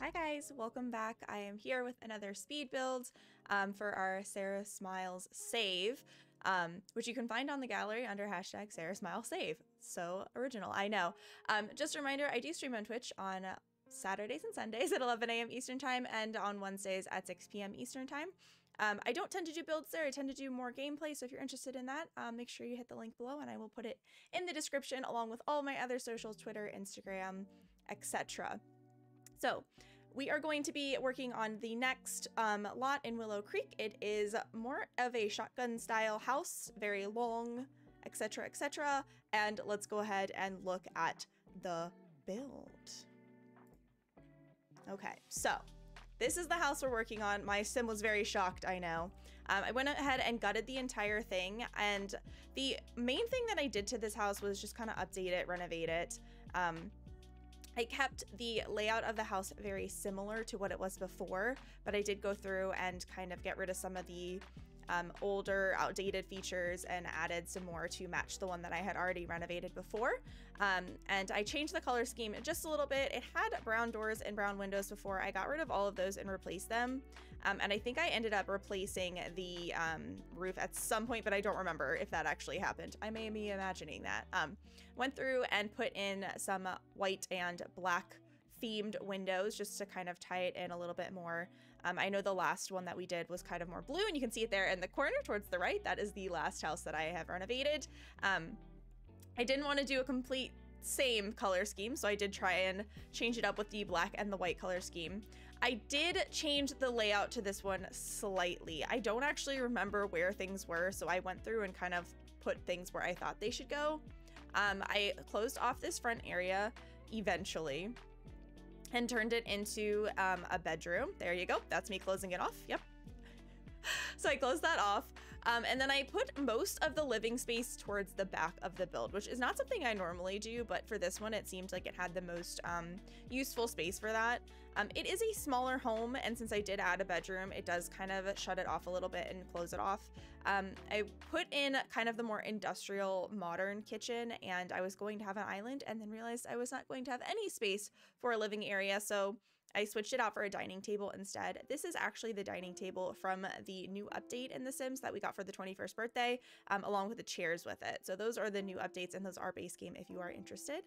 Hi guys, welcome back. I am here with another speed build for our Sarah Smiles save, which you can find on the gallery under hashtag Sarah Smiles save. So original, I know. Just a reminder, I do stream on Twitch on Saturdays and Sundays at 11 a.m. Eastern time and on Wednesdays at 6 p.m. Eastern time. I don't tend to do builds there. I tend to do more gameplay. So if you're interested in that, make sure you hit the link below and I will put it in the description along with all my other socials, Twitter, Instagram, etc. So we are going to be working on the next lot in Willow Creek. It is more of a shotgun style house, very long, etc., etc. And let's go ahead and look at the build. Okay, so this is the house we're working on. My sim was very shocked, I know. I went ahead and gutted the entire thing, and the main thing that I did to this house was just kind of update it, renovate it. I kept the layout of the house very similar to what it was before, but I did go through and kind of get rid of some of the older, outdated features and added some more to match the one that I had already renovated before. And I changed the color scheme just a little bit. It had brown doors and brown windows before. I got rid of all of those and replaced them. And I think I ended up replacing the roof at some point, but I don't remember if that actually happened. I may be imagining that. Went through and put in some white and black themed windows just to kind of tie it in a little bit more. I know the last one that we did was kind of more blue, and you can see it there in the corner towards the right. That is the last house that I have renovated. I didn't want to do a complete same color scheme, so I did try and change it up with the black and the white color scheme. I did change the layout to this one slightly. I don't actually remember where things were, so I went through and kind of put things where I thought they should go. I closed off this front area eventually and turned it into a bedroom. There you go. That's me closing it off. Yep. So I closed that off. And then I put most of the living space towards the back of the build, which is not something I normally do, but for this one, it seemed like it had the most useful space for that. It is a smaller home, and since I did add a bedroom, it does kind of shut it off a little bit and close it off. I put in kind of the more industrial modern kitchen, and I was going to have an island and then realized I was not going to have any space for a living area. So I switched it out for a dining table instead. This is actually the dining table from the new update in The Sims that we got for the 21st birthday, along with the chairs with it. So those are the new updates, and those are base game if you are interested.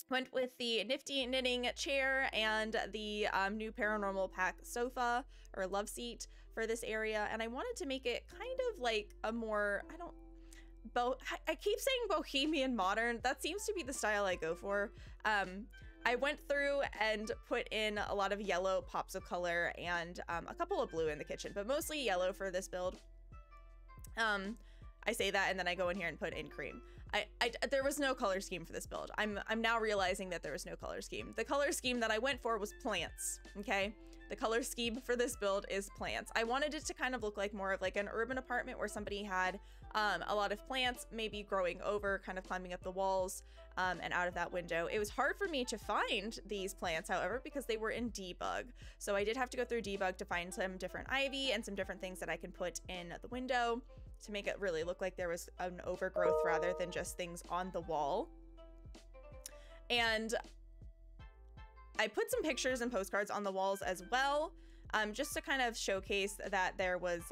Went with the nifty knitting chair and the new paranormal pack sofa or love seat for this area. And I wanted to make it kind of like a more, I keep saying bohemian modern. That seems to be the style I go for. I went through and put in a lot of yellow pops of color and a couple of blue in the kitchen, but mostly yellow for this build. I say that and then I go in here and put in cream. There was no color scheme for this build. I'm now realizing that there was no color scheme. The color scheme that I went for was plants, okay? The color scheme for this build is plants. I wanted it to kind of look like more of like an urban apartment where somebody had a lot of plants, maybe growing over, kind of climbing up the walls and out of that window. It was hard for me to find these plants, however, because they were in debug. So I did have to go through debug to find some different ivy and some different things that I can put in the window to make it really look like there was an overgrowth rather than just things on the wall. And I put some pictures and postcards on the walls as well, just to kind of showcase that there was,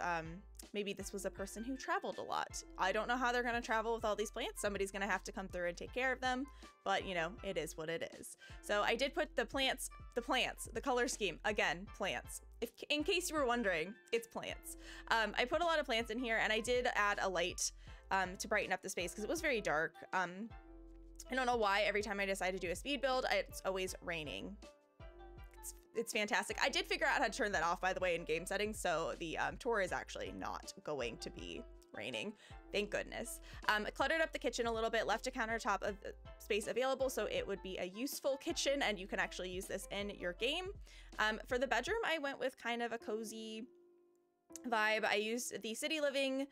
maybe this was a person who traveled a lot. I don't know how they're going to travel with all these plants. Somebody's going to have to come through and take care of them, but you know, it is what it is. So I did put the plants, the color scheme, again, plants. In case you were wondering, it's plants. I put a lot of plants in here, and I did add a light to brighten up the space because it was very dark. I don't know why every time I decide to do a speed build, it's always raining. It's fantastic. I did figure out how to turn that off, by the way, in game settings, so the tour is actually not going to be raining. Thank goodness. Cluttered up the kitchen a little bit, left a countertop of space available so it would be a useful kitchen and you can actually use this in your game. For the bedroom, I went with kind of a cozy vibe. I used the city living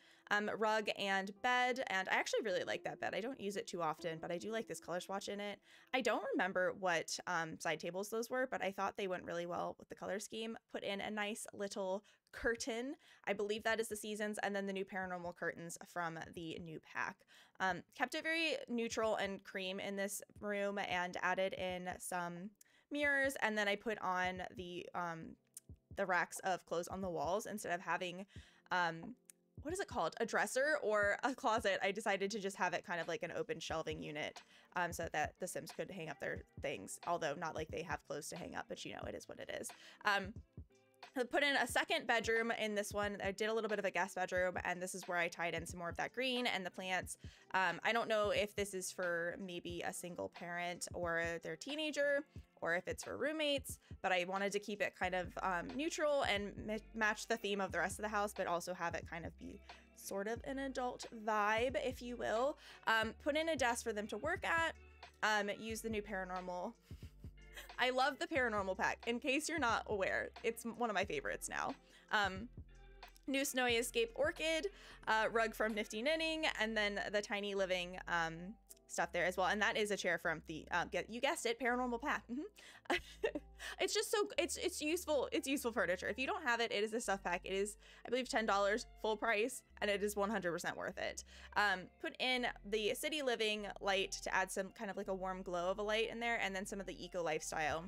rug and bed, and I actually really like that bed. I don't use it too often, but I do like this color swatch in it. I don't remember what side tables those were, but I thought they went really well with the color scheme. Put in a nice little curtain. I believe that is the seasons, and then the new paranormal curtains from the new pack. Kept it very neutral and cream in this room and added in some mirrors, and then I put on the racks of clothes on the walls instead of having what is it called? A dresser or a closet. I decided to just have it kind of like an open shelving unit so that the Sims could hang up their things, although not like they have clothes to hang up, but you know, it is what it is. I put in a second bedroom in this one. I did a little bit of a guest bedroom, and this is where I tied in some more of that green and the plants. I don't know if this is for maybe a single parent or their teenager, or if it's for roommates, but I wanted to keep it kind of neutral and match the theme of the rest of the house, but also have it kind of be sort of an adult vibe, if you will. Put in a desk for them to work at. Use the new paranormal. I love the paranormal pack. In case you're not aware, it's one of my favorites now. New Snowy Escape Orchid, rug from Nifty Knitting, and then the Tiny Living stuff there as well. And that is a chair from the, you guessed it, paranormal pack. It's just so, it's useful. It's useful furniture. If you don't have it, it is a stuff pack. It is, I believe, $10 full price, and it is 100% worth it. Put in the City Living light to add some kind of like a warm glow of a light in there, and then some of the eco lifestyle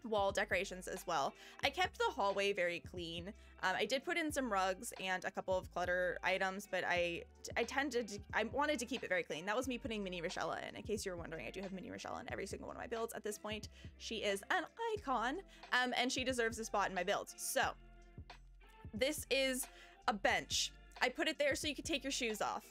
wall decorations as well. I kept the hallway very clean. I did put in some rugs and a couple of clutter items, but I wanted to keep it very clean. That was me putting Mini Rochella in case you were wondering. I do have Mini Rochella in every single one of my builds at this point. She is an icon, and she deserves a spot in my builds. So this is a bench. I put it there so you could take your shoes off.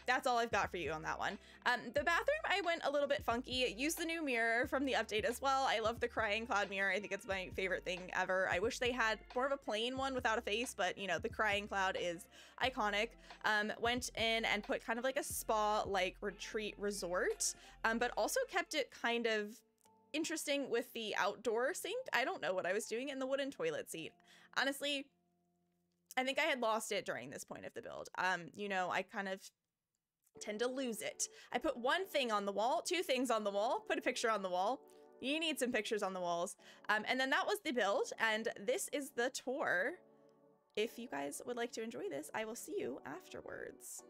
That's all I've got for you on that one. The bathroom, I went a little bit funky. Used the new mirror from the update as well. I love the crying cloud mirror. I think it's my favorite thing ever. I wish they had more of a plain one without a face, but you know, the crying cloud is iconic. Went in and put kind of like a spa-like retreat resort, but also kept it kind of interesting with the outdoor sink. I don't know what I was doing in the wooden toilet seat. Honestly, I think I had lost it during this point of the build. You know, I kind of tend to lose it. I put one thing on the wall, two things on the wall, put a picture on the wall. You need some pictures on the walls. And then that was the build, and this is the tour. If you guys would like to enjoy this, I will see you afterwards.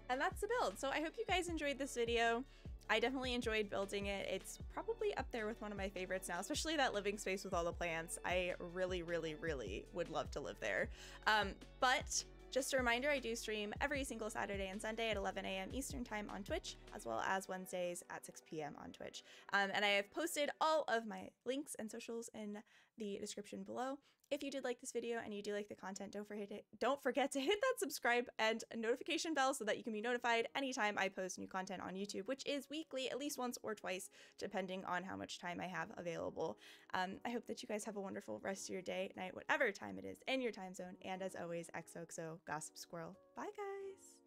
And that's the build. So I hope you guys enjoyed this video. I definitely enjoyed building it. It's probably up there with one of my favorites now, especially that living space with all the plants. I really, really, really would love to live there. But Just a reminder, I do stream every single Saturday and Sunday at 11 a.m. Eastern time on Twitch, as well as Wednesdays at 6 p.m. on Twitch. And I have posted all of my links and socials in the description below. If you did like this video and you do like the content, don't forget to hit that subscribe and notification bell so that you can be notified anytime I post new content on YouTube, which is weekly, at least once or twice, depending on how much time I have available. I hope that you guys have a wonderful rest of your day, night, whatever time it is in your time zone. And as always, XOXO Gossip Squirrel. Bye, guys.